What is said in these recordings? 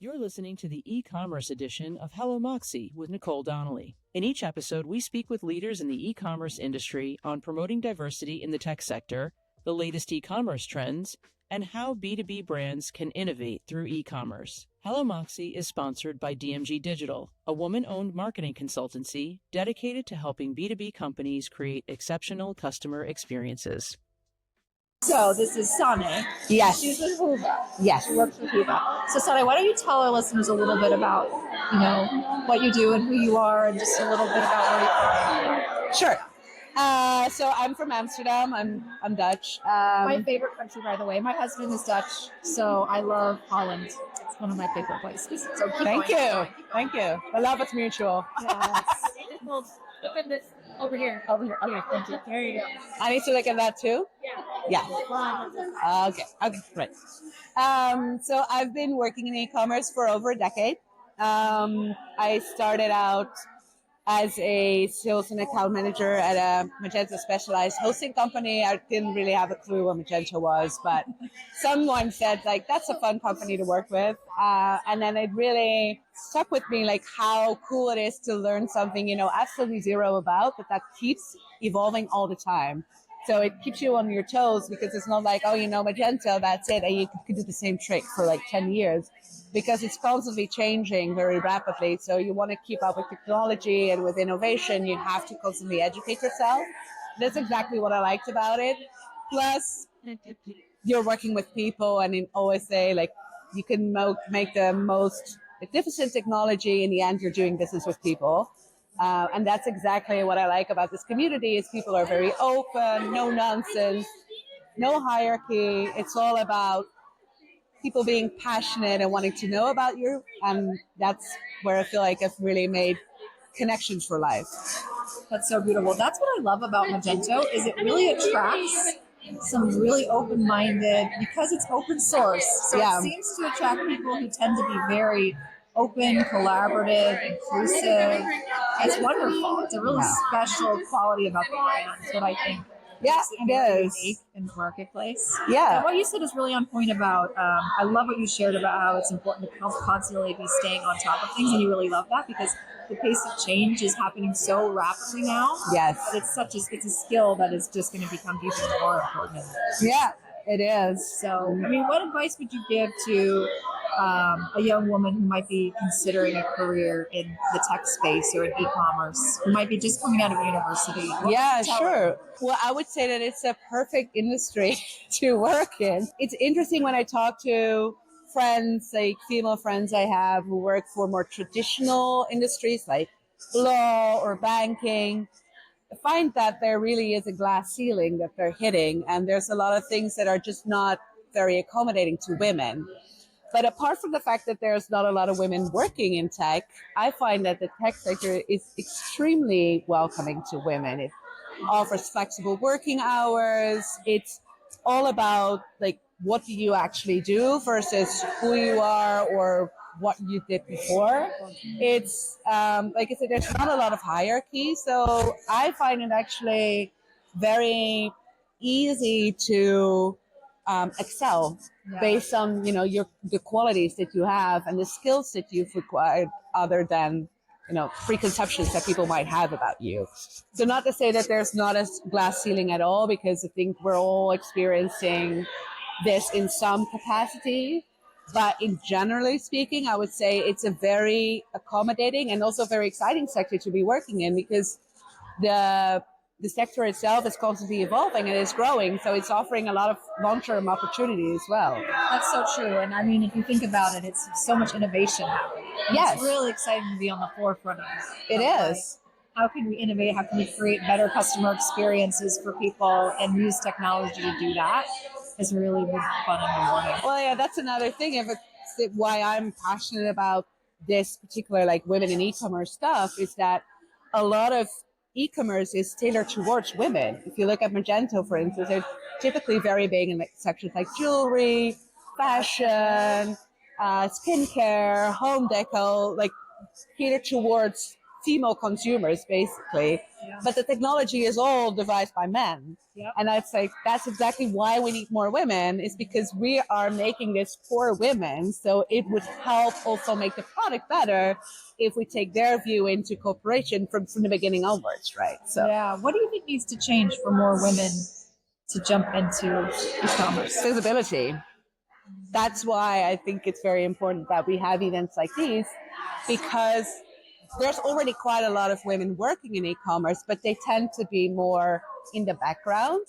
You're listening to the e-commerce edition of Hello Moxie with Nicole Donnelly. In each episode, we speak with leaders in the e-commerce industry on promoting diversity in the tech sector, the latest e-commerce trends, and how B2B brands can innovate through e-commerce. Hello Moxie is sponsored by DMG Digital, a woman-owned marketing consultancy dedicated to helping B2B companies create exceptional customer experiences. So this is Sanne. Yes. She's with Hoover. Yes. She works with Hoover. So Sanne, why don't you tell our listeners a little bit about, what you do and who you are, and just a little bit about where you're from. Sure. So I'm from Amsterdam. I'm Dutch. My favorite country, by the way. My husband is Dutch, so I love Holland. It's one of my favorite places. So Thank you. The love is mutual. Yes. Open this over here. Thank you. There you go. I need to look at that too? Yeah. Okay, right. So I've been working in e-commerce for over a decade. I started out as a sales and account manager at a Magento specialized hosting company. I didn't really have a clue what Magento was, but someone said, that's a fun company to work with. And then it really stuck with me, how cool it is to learn something, absolutely zero about, but that keeps evolving all the time. So it keeps you on your toes, because it's not Magento, that's it, and you can do the same trick for 10 years. Because it's constantly changing very rapidly. So you want to keep up with technology and with innovation, you have to constantly educate yourself. That's exactly what I liked about it. Plus, you're working with people, and I always say, you can make the most magnificent technology. In the end, you're doing business with people. And that's exactly what I like about this community, is people are very open, no nonsense, no hierarchy. It's all about people being passionate and wanting to know about you. And that's where I feel like I've really made connections for life. That's so beautiful. That's what I love about Magento, is it really attracts some really open-minded, because it's open source. So It seems to attract people who tend to be very open, collaborative, inclusive. It's wonderful. It's a really special quality about the brand. That's what I think. Yeah, it is. Unique in the marketplace. Yeah. And what you said is really on point about, I love what you shared about how it's important to constantly be staying on top of things. And you really love that, because the pace of change is happening so rapidly now. Yes. That it's a skill that is just going to become even more important. Yeah, it is. So, what advice would you give to a young woman who might be considering a career in the tech space or in e-commerce, who might be just coming out of university? Yeah, sure. Well, I would say that it's a perfect industry to work in. It's interesting when I talk to friends, female friends I have who work for more traditional industries like law or banking. I find that there really is a glass ceiling that they're hitting, and there's a lot of things that are just not very accommodating to women. But apart from the fact that there's not a lot of women working in tech, I find that the tech sector is extremely welcoming to women. It offers flexible working hours. It's all about what do you actually do versus who you are or what you did before. It's like I said, there's not a lot of hierarchy. So I find it actually very easy to excel based on the qualities that you have and the skills that you've required, other than preconceptions that people might have about you. So not to say that there's not a glass ceiling at all, because I think we're all experiencing this in some capacity. But in generally speaking, I would say it's a very accommodating and also very exciting sector to be working in, because the sector itself is constantly evolving and is growing. So it's offering a lot of long-term opportunity as well. That's so true. And if you think about it, it's so much innovation happening. Yes. It's really exciting to be on the forefront of it. It is. How can we innovate? How can we create better customer experiences for people and use technology to do that? It's really fun and rewarding. Well, yeah, that's another thing. Why I'm passionate about this particular women in e-commerce stuff is that a lot of e-commerce is tailored towards women. If you look at Magento, for instance, they're typically very big in sections like jewelry, fashion, skincare, home deco, catered towards female consumers, basically. Yeah. But the technology is all devised by men. Yep. And I'd say that's exactly why we need more women, is because we are making this for women. So it would help also make the product better if we take their view into cooperation from the beginning onwards, right? So yeah. What do you think needs to change for more women to jump into e-commerce? visibility. That's why I think it's very important that we have events like these, because there's already quite a lot of women working in e-commerce, but they tend to be more in the background.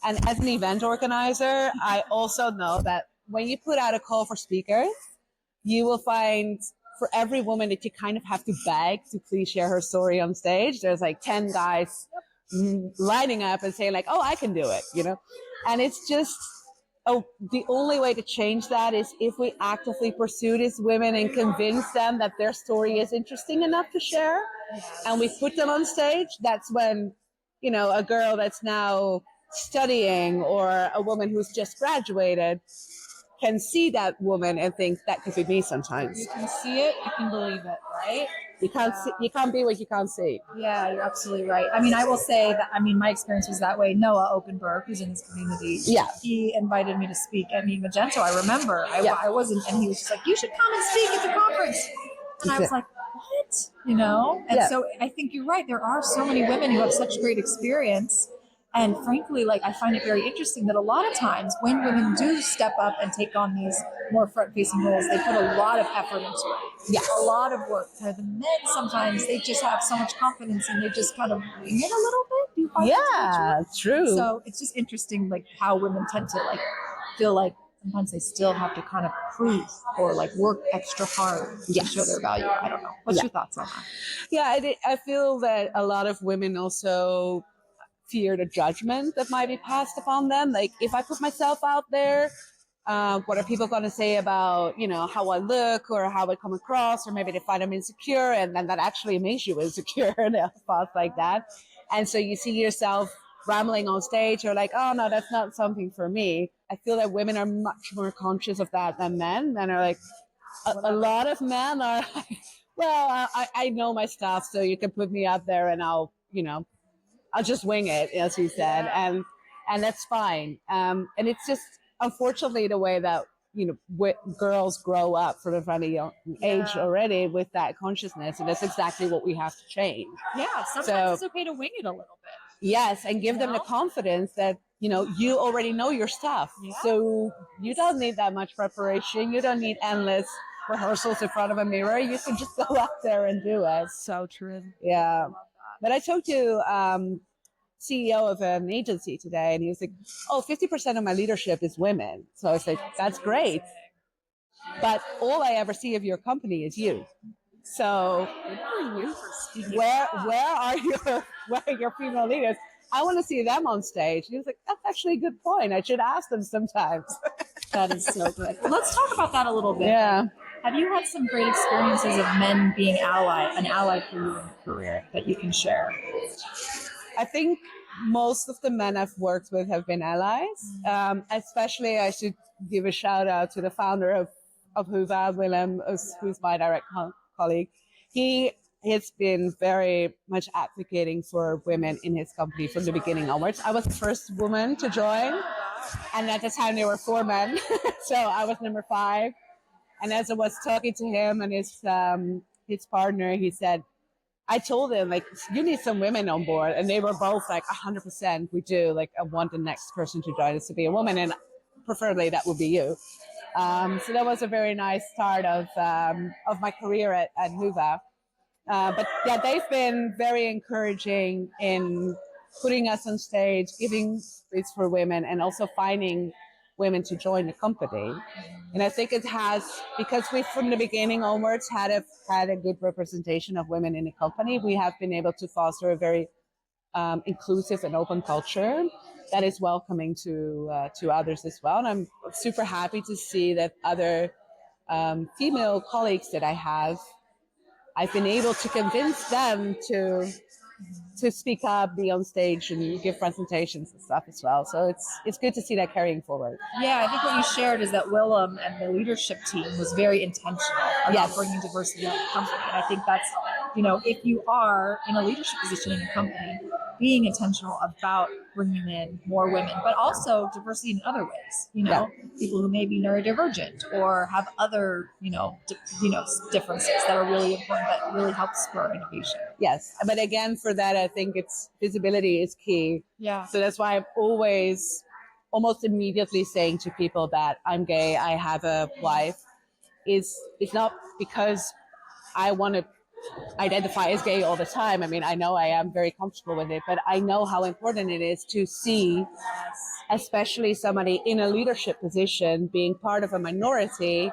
And as an event organizer, I also know that when you put out a call for speakers, you will find for every woman that you kind of have to beg to please share her story on stage, there's like 10 guys lining up and saying like, oh, I can do it, And it's just, the only way to change that is if we actively pursue these women and convince them that their story is interesting enough to share, and we put them on stage. That's when, a girl that's now studying or a woman who's just graduated can see that woman and think that could be me sometimes. You can see it, you can believe it, right? You can't be what you can't see. Yeah, you're absolutely right. I mean, I will say that, my experience was that way. Noah Openberg, who's in his community, he invited me to speak at Magento. I remember. I wasn't, and he was just like, you should come and speak at the conference. And I was like, what? And so I think you're right. There are so many women who have such great experience. And frankly, I find it very interesting that a lot of times when women do step up and take on these more front-facing roles, they put a lot of effort into it. Yes. A lot of work. Where the men sometimes, they just have so much confidence and they just kind of wing it a little bit. Do you find that's true. So it's just interesting, how women tend to feel like sometimes they still have to kind of prove or work extra hard to show their value. I don't know. What's your thoughts on that? Yeah, I feel that a lot of women also fear the judgment that might be passed upon them. Like, if I put myself out there, what are people going to say about, how I look or how I come across, or maybe they find I'm insecure, and then that actually makes you insecure and thoughts like that. And so you see yourself rambling on stage, you're like, oh no, that's not something for me. I feel that women are much more conscious of that than men. Men are like, a lot of men are like, well, I know my stuff, so you can put me out there and I'll just wing it, as you said, and that's fine. And it's just, unfortunately, the way that girls grow up from a very young age already with that consciousness, and that's exactly what we have to change. Yeah, sometimes it's okay to wing it a little bit. Yes, and give them the confidence that you already know your stuff, so you don't need that much preparation. You don't need endless rehearsals in front of a mirror. You can just go out there and do it. So true. Yeah. But I talked to CEO of an agency today, and he was like, 50% of my leadership is women. So I was like, that's great. But all I ever see of your company is you. So where are your female leaders? I want to see them on stage. He was like, that's actually a good point. I should ask them sometimes. That is so good. Let's talk about that a little bit. Yeah. Have you had some great experiences of men being an ally for you in your career that you can share? I think most of the men I've worked with have been allies. Especially, I should give a shout out to the founder of Huva, Willem, who's my direct colleague. He has been very much advocating for women in his company from the beginning onwards. I was the first woman to join, and at the time there were 4 men, so I was number 5. And as I was talking to him and his partner, he said, I told him, you need some women on board. And they were both like, 100%, we do. I want the next person to join us to be a woman. And preferably that would be you. So that was a very nice start of my career at Huva. But yeah, they've been very encouraging in putting us on stage, giving space for women, and also finding women to join the company. And I think it has, because we from the beginning onwards had a good representation of women in the company, we have been able to foster a very inclusive and open culture that is welcoming to others as well. And I'm super happy to see that other female colleagues that I have, I've been able to convince them to speak up, be on stage, and give presentations and stuff as well. So it's good to see that carrying forward. Yeah, I think what you shared is that Willem and the leadership team was very intentional about bringing diversity to the company. And I think that's if you are in a leadership position in a company, being intentional about bringing in more women, but also diversity in other ways, people who may be neurodivergent or have other, differences that are really important, that really help spur innovation. Yes. But again, for that, I think it's visibility is key. Yeah. So that's why I'm always almost immediately saying to people that I'm gay, I have a wife, it's not because I want to identify as gay all the time. I mean, I know I am very comfortable with it, but I know how important it is to see, especially somebody in a leadership position being part of a minority,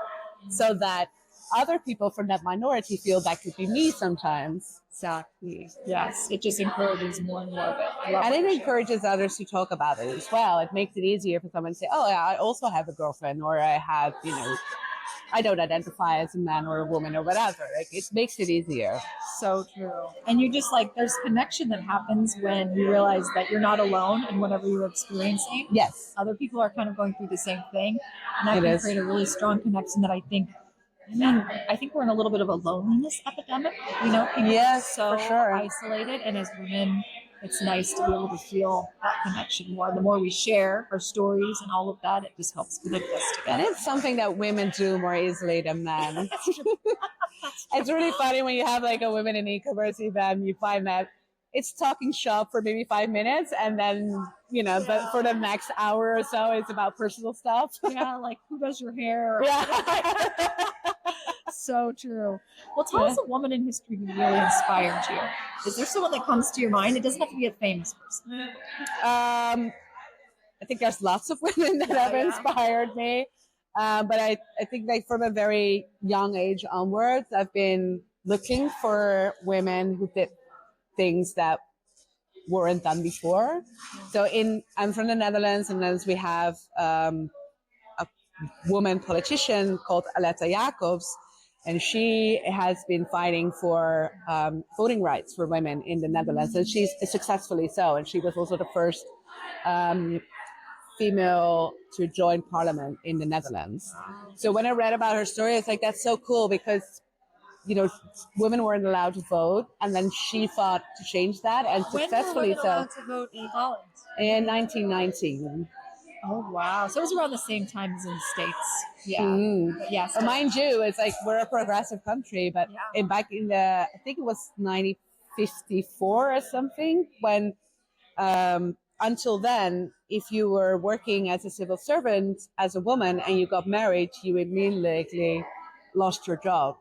so that other people from that minority feel that could be me sometimes. Exactly. Yes. It just encourages more and more of it. And it encourages others to talk about it as well. It makes it easier for someone to say, oh, yeah, I also have a girlfriend, or I have, I don't identify as a man or a woman or whatever. Like, it makes it easier. So true. And you just there's connection that happens when you realize that you're not alone in whatever you're experiencing. Yes. Other people are kind of going through the same thing. And that can create a really strong connection that I think we're in a little bit of a loneliness epidemic. People yes, so for sure. isolated. And as women, it's nice to be able to feel that connection more. The more we share our stories and all of that, it just helps connect us together. And it's something that women do more easily than men. It's really funny when you have a women in e-commerce event, you find that it's talking shop for maybe 5 minutes, and then, but for the next hour or so, it's about personal stuff. Yeah, like who does your hair? Yeah. So true. Well, tell us a woman in history who really inspired you. Is there someone that comes to your mind? It doesn't have to be a famous person. I think there's lots of women that have inspired me. But I think from a very young age onwards, I've been looking for women who did things that weren't done before. So I'm from the Netherlands, and then we have a woman politician called Aletta Jacobs, and she has been fighting for voting rights for women in the Netherlands, and she's successfully so. And she was also the first female to join parliament in the Netherlands. So when I read about her story, it's that's so cool, because women weren't allowed to vote, and then she fought to change that, and successfully so. When were women allowed to vote in Holland? In 1919. Oh, wow. So it was around the same time as in the States. Yeah. Yes. But mind you, it's we're a progressive country, but back in I think it was 1954 or something, when until then, if you were working as a civil servant as a woman and you got married, you immediately lost your job.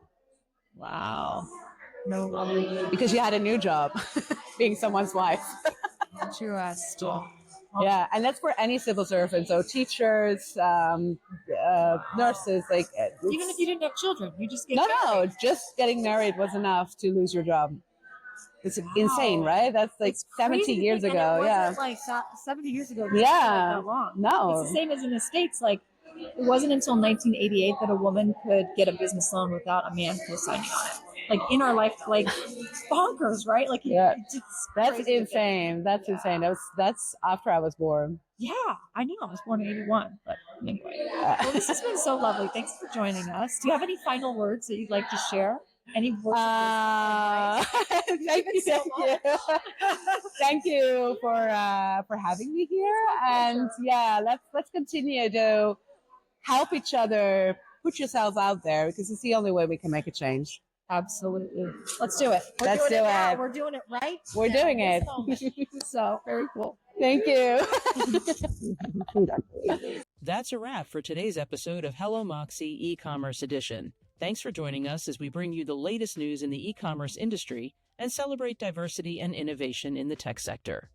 Wow. No way. Because you had a new job, being someone's wife. Interesting. Yeah, and that's for any civil servant. So teachers, nurses, even if you didn't have children, you just get married. No, just getting married was enough to lose your job. It's insane, right? That's 70 years ago. Yeah. 70 years ago. Yeah. That long. No. It's the same as in the States. It wasn't until 1988 that a woman could get a business loan without a man co-signing on it. In our life, bonkers, right? That's insane. That's insane. That's after I was born. Yeah, I know. I was born in 81, but anyway. Well, this has been so lovely. Thanks for joining us. Do you have any final words that you'd like to share? Any words? Thank you. Thank you for having me here. And let's continue to help each other. Put yourself out there, because it's the only way we can make a change. Absolutely. Let's do it. Let's do it. We're doing it right. We're doing it. So very cool. Thank you. That's a wrap for today's episode of Hello Moxie e-commerce edition. Thanks for joining us as we bring you the latest news in the e-commerce industry and celebrate diversity and innovation in the tech sector.